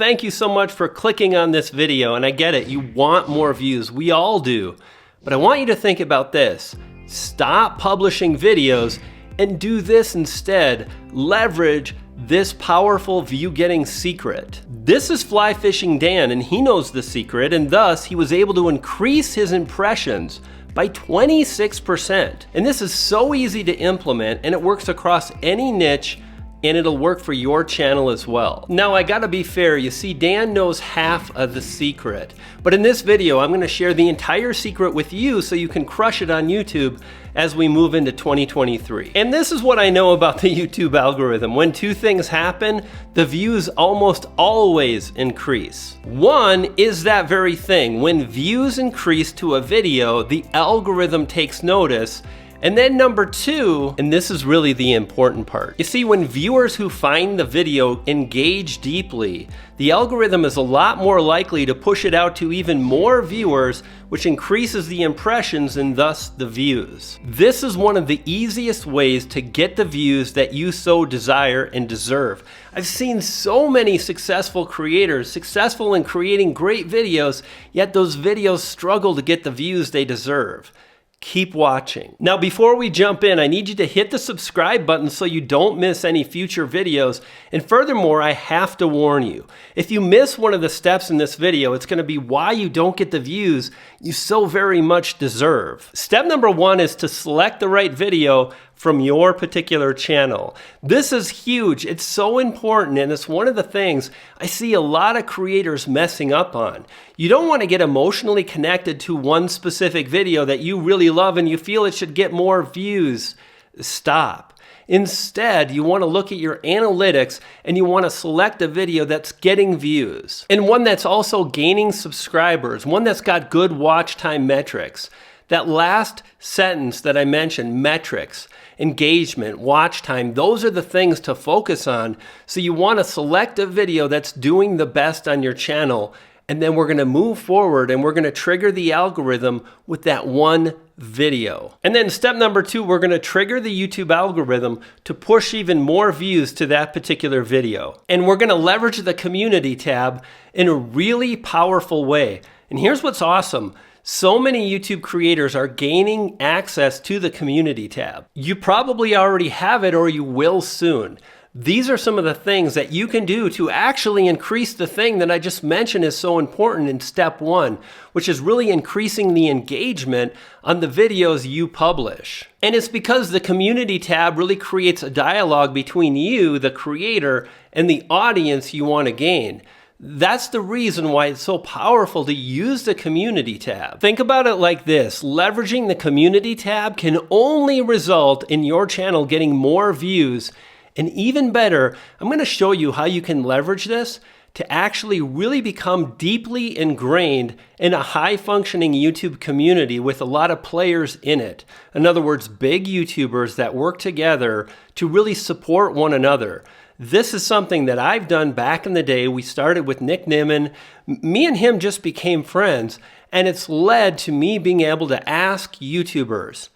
Thank you so much for clicking on this video, and I get it, you want more views, we all do. But I want you to think about this. Stop publishing videos and do this instead. Leverage this powerful view-getting secret. This is Fly Fishing Dan, and he knows the secret, and thus he was able to increase his impressions by 26%. And this is so easy to implement, and it works across any niche, and it'll work for your channel as well. Now, I gotta be fair, you see, Dan knows half of the secret. But in this video, I'm gonna share the entire secret with you so you can crush it on YouTube as we move into 2023. And this is what I know about the YouTube algorithm. When two things happen, the views almost always increase. One is that very thing. When views increase to a video, the algorithm takes notice. And then number two, and this is really the important part. You see, when viewers who find the video engage deeply, the algorithm is a lot more likely to push it out to even more viewers, which increases the impressions and thus the views. This is one of the easiest ways to get the views that you so desire and deserve. I've seen so many successful creators, successful in creating great videos, yet those videos struggle to get the views they deserve. Keep watching. Now, before we jump in, I need you to hit the subscribe button so you don't miss any future videos. And furthermore, I have to warn you, if you miss one of the steps in this video, it's gonna be why you don't get the views you so very much deserve. Step number one is to select the right video from your particular channel. This is huge. It's so important, and it's one of the things I see a lot of creators messing up on. You don't want to get emotionally connected to one specific video that you really love and you feel it should get more views. Stop. Instead, you want to look at your analytics and you want to select a video that's getting views and one that's also gaining subscribers, one that's got good watch time metrics. That last sentence that I mentioned, metrics, engagement, watch time, those are the things to focus on. So you want to select a video that's doing the best on your channel, and then we're going to move forward and we're going to trigger the algorithm with that one video. And then step number two, we're going to trigger the YouTube algorithm to push even more views to that particular video. And we're going to leverage the community tab in a really powerful way. And here's what's awesome. So many YouTube creators are gaining access to the community tab. You probably already have it or you will soon. These are some of the things that you can do to actually increase the thing that I just mentioned is so important in step one, which is really increasing the engagement on the videos you publish. And it's because the community tab really creates a dialogue between you, the creator, and the audience you want to gain. That's the reason why it's so powerful to use the community tab. Think about it like this. Leveraging the community tab can only result in your channel getting more views. And even better, I'm going to show you how you can leverage this to actually really become deeply ingrained in a high-functioning YouTube community with a lot of players in it. In other words, big YouTubers that work together to really support one another. This is something that I've done back in the day. We started with Nick Nimmin. Me and him just became friends, and it's led to me being able to ask YouTubers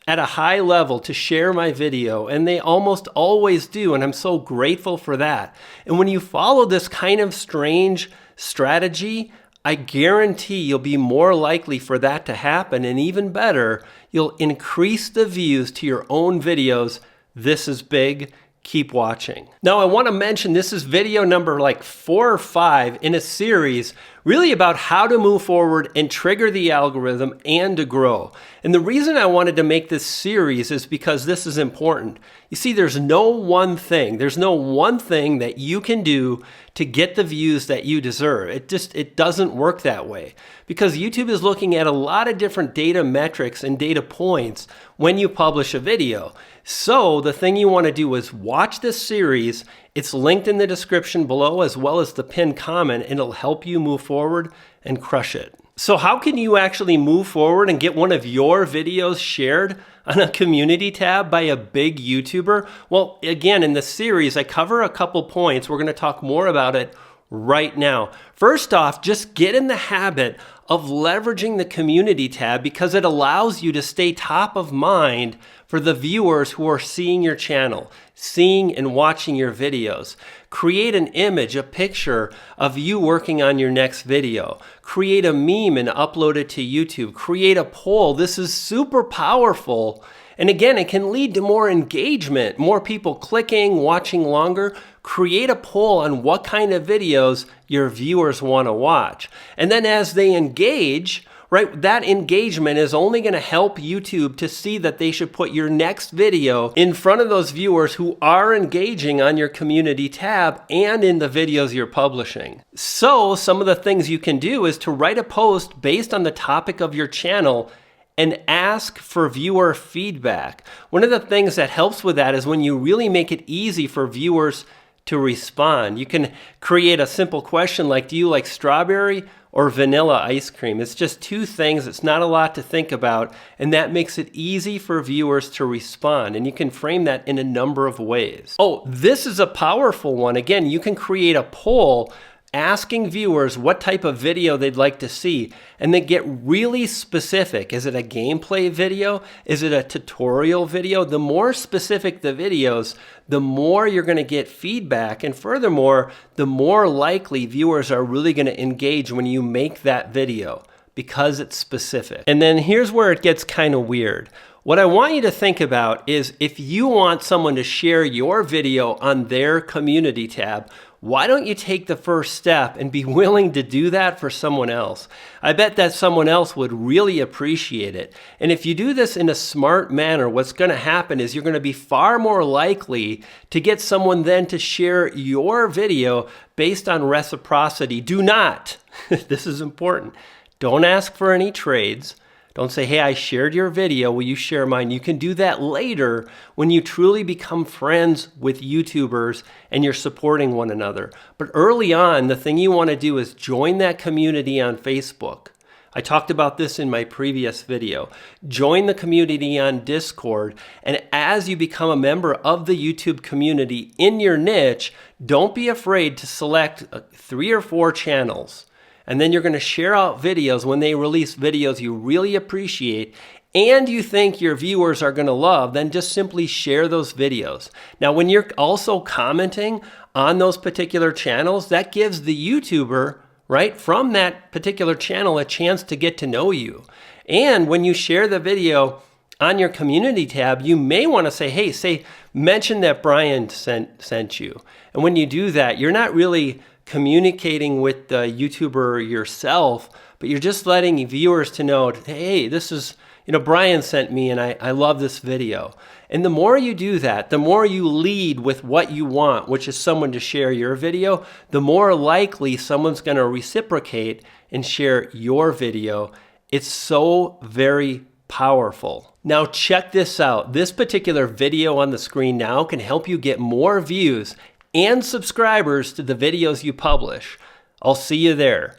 at a high level to share my video, and they almost always do, and I'm so grateful for that. And when you follow this kind of strange strategy, I guarantee you'll be more likely for that to happen, and even better, you'll increase the views to your own videos. This is big. Keep watching. Now, I want to mention this is video number like 4 or 5 in a series really about how to move forward and trigger the algorithm and to grow. And the reason I wanted to make this series is because this is important. You see, there's no one thing that you can do to get the views that you deserve. It doesn't work that way because YouTube is looking at a lot of different data metrics and data points when you publish a video. So the thing you want to do is watch this series. It's linked in the description below as well as the pinned comment, and it'll help you move forward and crush it. So how can you actually move forward and get one of your videos shared on a community tab by a big YouTuber? Well, again, in the series, I cover a couple points. We're going to talk more about it right now. First off, just get in the habit of leveraging the community tab because it allows you to stay top of mind for the viewers who are seeing your channel, seeing and watching your videos. Create an image, a picture of you working on your next video. Create a meme and upload it to YouTube. Create a poll. This is super powerful. And again, it can lead to more engagement, more people clicking, watching longer. Create a poll on what kind of videos your viewers want to watch. And then as they engage, right, that engagement is only going to help YouTube to see that they should put your next video in front of those viewers who are engaging on your community tab and in the videos you're publishing. So some of the things you can do is to write a post based on the topic of your channel and ask for viewer feedback. One of the things that helps with that is when you really make it easy for viewers to respond. You can create a simple question like, do you like strawberry or vanilla ice cream? It's just two things. It's not a lot to think about, and that makes it easy for viewers to respond. And you can frame that in a number of ways. Oh, this is a powerful one. Again, you can create a poll asking viewers what type of video they'd like to see, and then get really specific. Is it a gameplay video? Is it a tutorial video? The more specific the videos, the more you're going to get feedback, and furthermore, the more likely viewers are really going to engage when you make that video, because it's specific. And then here's where it gets kind of weird. What I want you to think about is if you want someone to share your video on their community tab, why don't you take the first step and be willing to do that for someone else? I bet that someone else would really appreciate it. And if you do this in a smart manner, what's going to happen is you're going to be far more likely to get someone then to share your video based on reciprocity. Do not, this is important, don't ask for any trades. Don't say, hey, I shared your video, will you share mine? You can do that later when you truly become friends with YouTubers and you're supporting one another. But early on, the thing you want to do is join that community on Facebook. I talked about this in my previous video. Join the community on Discord, and as you become a member of the YouTube community in your niche, don't be afraid to select 3 or 4 channels. And then you're going to share out videos when they release videos you really appreciate and you think your viewers are going to love, then just simply share those videos. Now, when you're also commenting on those particular channels, that gives the YouTuber, right, from that particular channel a chance to get to know you. And when you share the video on your community tab, you may want to say, hey, mention that Brian sent you. And when you do that, you're not really communicating with the YouTuber yourself, but you're just letting viewers to know, hey, this is, Brian sent me and I love this video. And the more you do that, the more you lead with what you want, which is someone to share your video, the more likely someone's going to reciprocate and share your video. It's so very powerful. Now check this out. This particular video on the screen now can help you get more views and subscribers to the videos you publish. I'll see you there.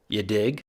You dig?